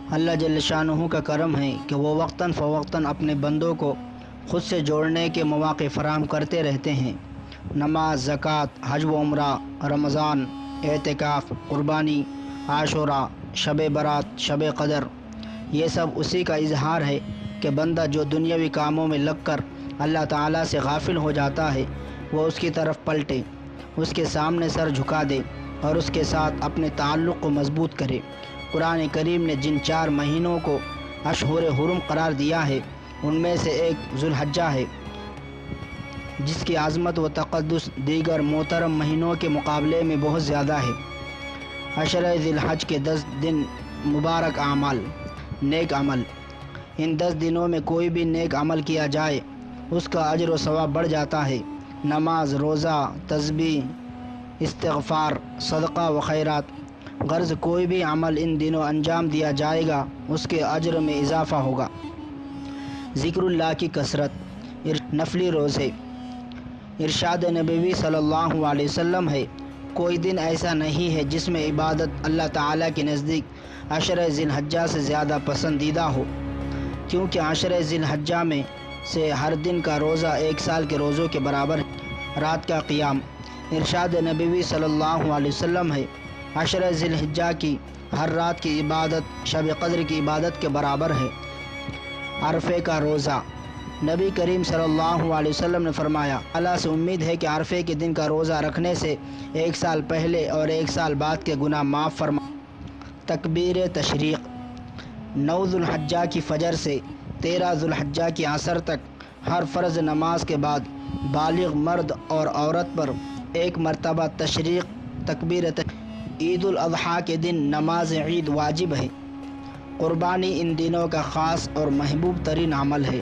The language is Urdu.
اللہ جل شانہ کا کرم ہے کہ وہ وقتاً فوقتاً اپنے بندوں کو خود سے جوڑنے کے مواقع فراہم کرتے رہتے ہیں۔ نماز، زکوٰۃ، حج و عمرہ، رمضان، اعتکاف، قربانی، عاشوراء، شب برات، شب قدر، یہ سب اسی کا اظہار ہے کہ بندہ جو دنیاوی کاموں میں لگ کر اللہ تعالیٰ سے غافل ہو جاتا ہے وہ اس کی طرف پلٹے، اس کے سامنے سر جھکا دے اور اس کے ساتھ اپنے تعلق کو مضبوط کرے۔ قرآن کریم نے جن 4 مہینوں کو اشہر حرم قرار دیا ہے ان میں سے ایک ذو الحجہ ہے، جس کی عظمت و تقدس دیگر محترم مہینوں کے مقابلے میں بہت زیادہ ہے۔ عشرہ ذی الحج کے 10 دن مبارک اعمال، نیک عمل۔ ان 10 دنوں میں کوئی بھی نیک عمل کیا جائے اس کا اجر و ثواب بڑھ جاتا ہے۔ نماز، روزہ، تسبیح، استغفار، صدقہ و خیرات، غرض کوئی بھی عمل ان دنوں انجام دیا جائے گا اس کے اجر میں اضافہ ہوگا۔ ذکر اللہ کی کثرت، نفلی روزے۔ ارشاد نبوی صلی اللہ علیہ وسلم ہے، کوئی دن ایسا نہیں ہے جس میں عبادت اللہ تعالیٰ کے نزدیک عشرہ ذی الحجہ سے زیادہ پسندیدہ ہو، کیونکہ عشرہ ذی الحجہ میں سے ہر دن کا روزہ 1 سال کے روزوں کے برابر ہے۔ رات کا قیام۔ ارشاد نبوی صلی اللہ علیہ وسلم ہے، عشرہ ذی الحجہ کی ہر رات کی عبادت شب قدر کی عبادت کے برابر ہے۔ عرفے کا روزہ۔ نبی کریم صلی اللہ علیہ وسلم نے فرمایا، اللہ سے امید ہے کہ عرفے کے دن کا روزہ رکھنے سے 1 سال پہلے اور 1 سال بعد کے گناہ معاف فرما۔ تکبیر تشریق۔ 9 ذو الحجہ کی فجر سے 13 ذو الحجہ کی عصر تک ہر فرض نماز کے بعد بالغ مرد اور عورت پر 1 مرتبہ تشریق تکبیر تشریق۔ عید الاضحیٰ کے دن نماز عید واجب ہے۔ قربانی ان دنوں کا خاص اور محبوب ترین عمل ہے۔